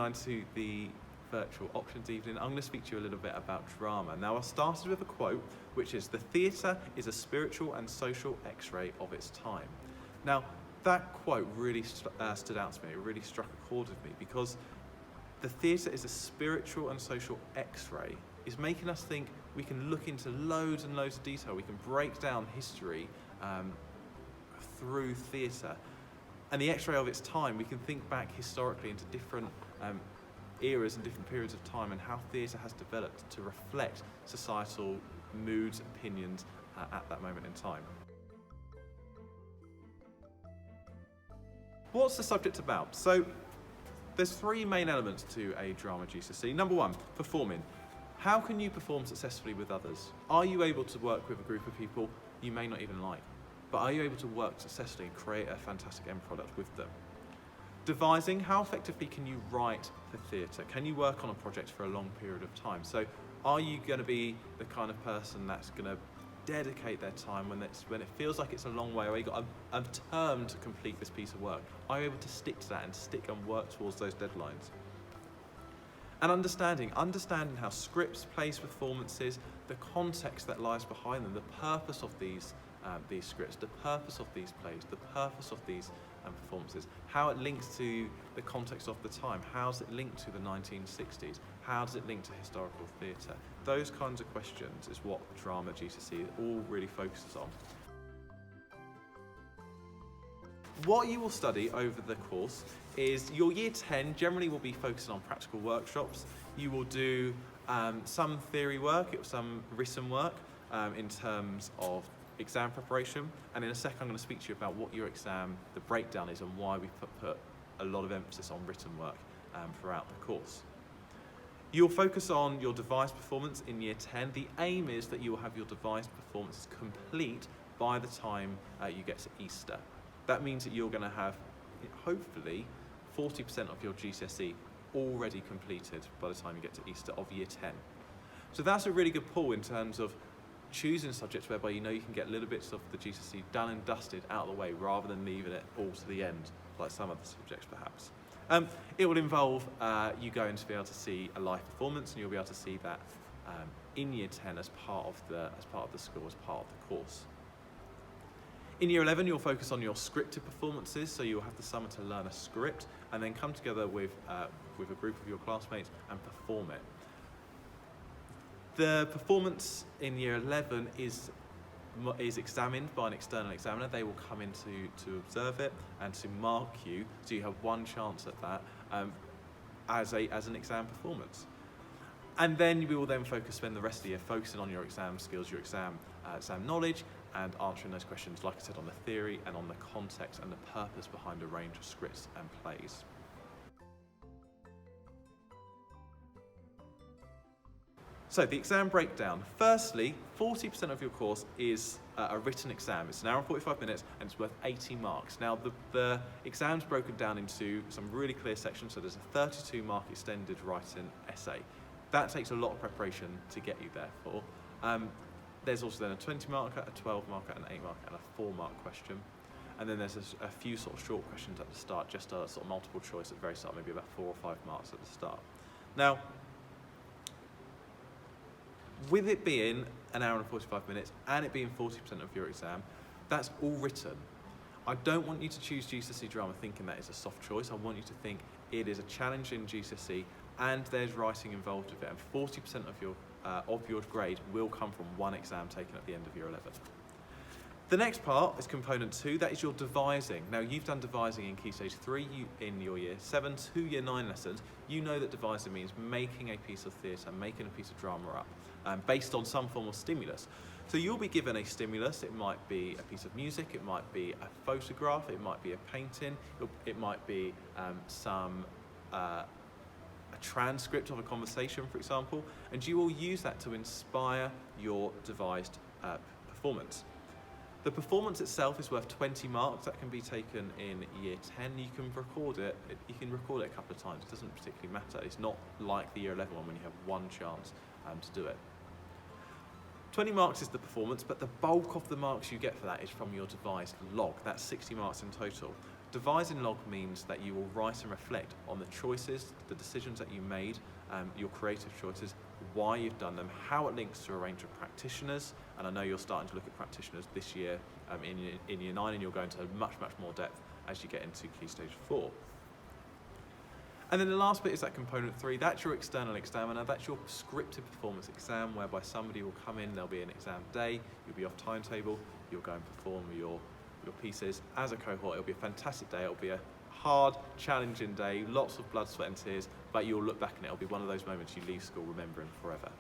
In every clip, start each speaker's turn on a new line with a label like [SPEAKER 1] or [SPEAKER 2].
[SPEAKER 1] now into the virtual options evening, I'm going to speak to you a little bit about drama. Now, I started with a quote, which is, "The theatre is a spiritual and social x-ray of its time." Now, that quote really stood out to me. It really struck a chord with me, because the theatre is a spiritual and social x-ray. It's making us think we can look into loads and loads of detail. We can break down history through theatre. And the x-ray of its time, we can think back historically into different eras and different periods of time, and how theatre has developed to reflect societal moods, opinions at that moment in time. What's the subject about? So there's three main elements to a drama GCSE. Number one, performing. How can you perform successfully with others? Are you able to work with a group of people you may not even like, but are you able to work successfully and create a fantastic end product with them? Devising, how effectively can you write for theatre? Can you work on a project for a long period of time? So are you going to be the kind of person that's going to dedicate their time when it feels like it's a long way away, you've got a term to complete this piece of work? Are you able to stick to that and stick and work towards those deadlines? And understanding how scripts, plays, performances, the context that lies behind them, the purpose of these scripts, the purpose of these plays, the purpose of these performances, how it links to the context of the time, how does it link to the 1960s, how does it link to historical theatre? Those kinds of questions is what drama GCSE all really focuses on. What you will study over the course is your year 10 generally will be focusing on practical workshops. You will do some theory work, some written work in terms of exam preparation, and in a second I'm going to speak to you about what your exam, the breakdown is, and why we put a lot of emphasis on written work throughout the course. You'll focus on your devised performance in year 10. The aim is that you will have your devised performances complete by the time you get to Easter. That means that you're going to have, hopefully, 40% of your GCSE already completed by the time you get to Easter of year 10. So that's a really good pull in terms of choosing subjects whereby you know you can get little bits of the GCSE done and dusted out of the way, rather than leaving it all to the end, like some other subjects perhaps. It will involve you going to be able to see a live performance, and you'll be able to see that in year 10 as part of the school, as part of the course. In year 11, you'll focus on your scripted performances, so you'll have the summer to learn a script and then come together with a group of your classmates and perform it. The performance in year 11 is examined by an external examiner. They will come in to observe it and to mark you, so you have one chance at that as an exam performance. And then we will then spend the rest of the year focusing on your exam skills, your exam knowledge, and answering those questions, like I said, on the theory and on the context and the purpose behind a range of scripts and plays. So the exam breakdown. Firstly, 40% of your course is a written exam. It's an hour and 45 minutes and it's worth 80 marks. Now the exam's broken down into some really clear sections, so there's a 32-mark extended writing essay. That takes a lot of preparation to get you there for. There's also then a 20-marker, a 12-marker, an 8-marker, and a 4-mark question. And then there's a few sort of short questions at the start, just a sort of multiple choice at the very start, maybe about 4 or 5 marks at the start. Now, with it being an hour and 45 minutes and it being 40% of your exam, that's all written. I don't want you to choose GCSE drama thinking that is a soft choice. I want you to think it is a challenging GCSE and there's writing involved with it, and 40% of your grade will come from one exam taken at the end of year 11. The next part is component 2, that is your devising. Now you've done devising in Key Stage 3 in your year 7 to year 9 lessons. You know that devising means making a piece of theatre, making a piece of drama up, based on some form of stimulus. So you'll be given a stimulus. It might be a piece of music, it might be a photograph, it might be a painting, it might be a transcript of a conversation, for example, and you will use that to inspire your devised performance. The performance itself is worth 20 marks. That can be taken in year 10. You can record it a couple of times. It doesn't particularly matter. It's not like the year 11 one when you have one chance to do it. 20 marks is the performance, but the bulk of the marks you get for that is from your devised log. That's 60 marks in total. Devising log means that you will write and reflect on the choices, the decisions that you made, your creative choices, why you've done them, how it links to a range of practitioners, and I know you're starting to look at practitioners this year in Year 9, and you'll go into much more depth as you get into Key Stage 4. And then the last bit is that component 3. That's your external examiner. That's your scripted performance exam, whereby somebody will come in, there'll be an exam day, you'll be off timetable, you'll go and perform your pieces as a cohort. It'll be a fantastic day. It'll be a hard, challenging day, lots of blood, sweat and tears, but you'll look back and it'll be one of those moments you leave school remembering forever.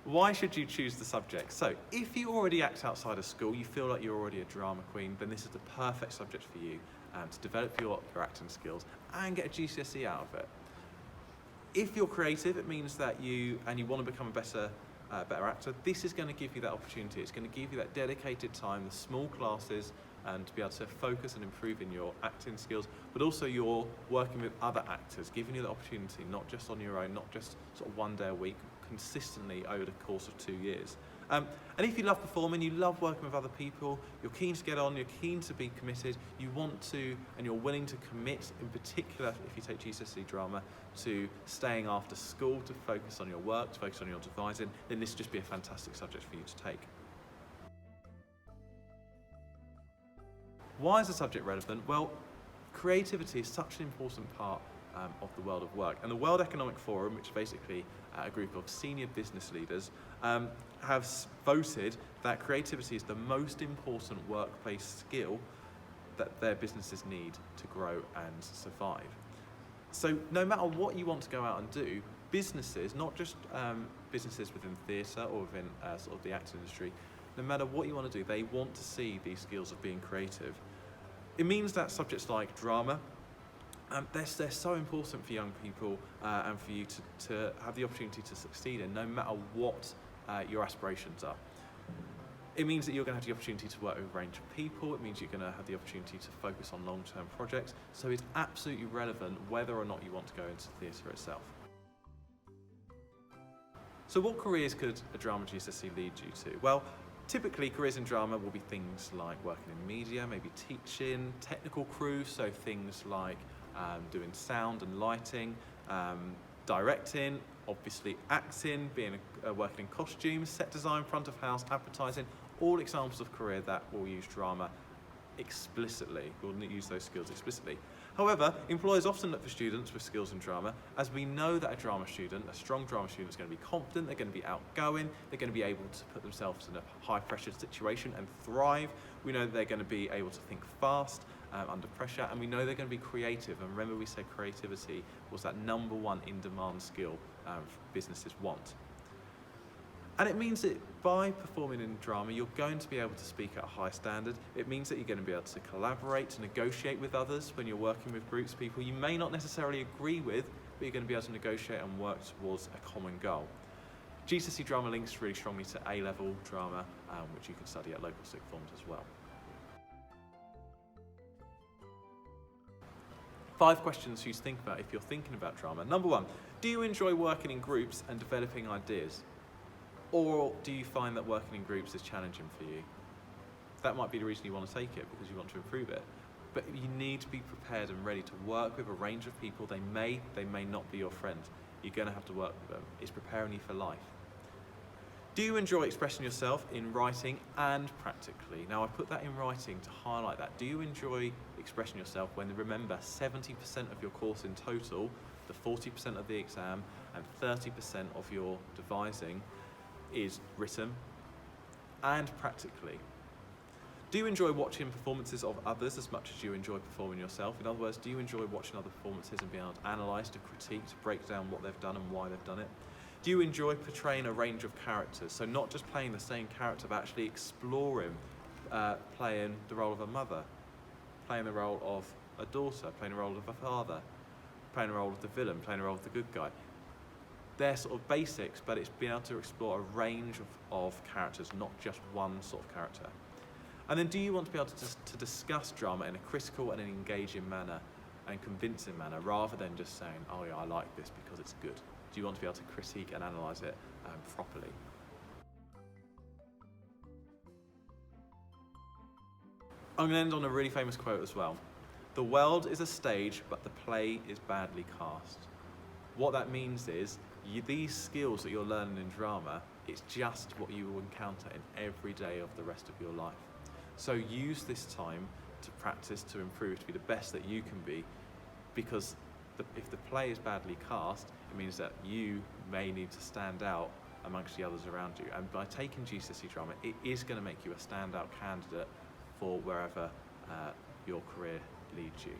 [SPEAKER 1] Why should you choose the subject? So, if you already act outside of school, you feel like you're already a drama queen, then this is the perfect subject for you to develop your acting skills and get a GCSE out of it. If you're creative, it means that you want to become a better actor. This is going to give you that opportunity. It's going to give you that dedicated time, the small classes, and to be able to focus and improve in your acting skills, but also you're working with other actors, giving you the opportunity, not just on your own, not just sort of one day a week, consistently over the course of 2 years. And if you love performing, you love working with other people, you're keen to get on, you're keen to be committed, you want to, and you're willing to commit, in particular if you take GCSE drama, to staying after school to focus on your work, to focus on your devising, then this would just be a fantastic subject for you to take. Why is the subject relevant? Well, creativity is such an important part of the world of work. And the World Economic Forum, which is basically a group of senior business leaders, have voted that creativity is the most important workplace skill that their businesses need to grow and survive. So no matter what you want to go out and do, businesses, not just businesses within theatre or within sort of the acting industry, no matter what you want to do, they want to see these skills of being creative. It means that subjects like drama, they're so important for young people and for you to have the opportunity to succeed in, no matter what your aspirations are. It means that you're going to have the opportunity to work with a range of people. It means you're going to have the opportunity to focus on long-term projects. So it's absolutely relevant whether or not you want to go into theatre itself. So what careers could a drama GCSE lead you to? Well, typically careers in drama will be things like working in media, maybe teaching, technical crew, so things like doing sound and lighting, directing, obviously acting, working in costumes, set design, front of house, advertising, all examples of career that will use drama explicitly, will use those skills explicitly. However, employers often look for students with skills in drama, as we know that a strong drama student is going to be confident, they're going to be outgoing, they're going to be able to put themselves in a high pressure situation and thrive. We know that they're going to be able to think fast under pressure, and we know they're going to be creative. And remember, we said creativity was that #1 in-demand skill businesses want. And it means that by performing in drama, you're going to be able to speak at a high standard. It means that you're going to be able to collaborate, to negotiate with others when you're working with groups of people you may not necessarily agree with, but you're going to be able to negotiate and work towards a common goal. GCSE drama links really strongly to A-level drama, which you can study at local sixth forms as well. 5 questions for you to think about if you're thinking about drama. #1, do you enjoy working in groups and developing ideas? Or do you find that working in groups is challenging for you? That might be the reason you want to take it, because you want to improve it. But you need to be prepared and ready to work with a range of people. They may not be your friend. You're going to have to work with them. It's preparing you for life. Do you enjoy expressing yourself in writing and practically? Now, I put that in writing to highlight that. Do you enjoy expressing yourself when, remember, 70% of your course in total, the 40% of the exam, and 30% of your devising is written and practically? Do you enjoy watching performances of others as much as you enjoy performing yourself? In other words, do you enjoy watching other performances and being able to analyse, to critique, to break down what they've done and why they've done it? Do you enjoy portraying a range of characters? So not just playing the same character, but actually exploring playing the role of a mother, playing the role of a daughter, playing the role of a father, playing the role of the villain, playing the role of the good guy. They're sort of basics, but it's being able to explore a range of characters, not just one sort of character. And then do you want to be able to discuss drama in a critical and an engaging manner and convincing manner, rather than just saying, oh yeah, I like this because it's good? Do you want to be able to critique and analyse it properly? I'm going to end on a really famous quote as well. The world is a stage, but the play is badly cast. What that means is, these skills that you're learning in drama, it's just what you will encounter in every day of the rest of your life. So use this time to practice, to improve, to be the best that you can be, because if the play is badly cast, it means that you may need to stand out amongst the others around you. And by taking GCSE drama, it is going to make you a standout candidate for wherever your career leads you.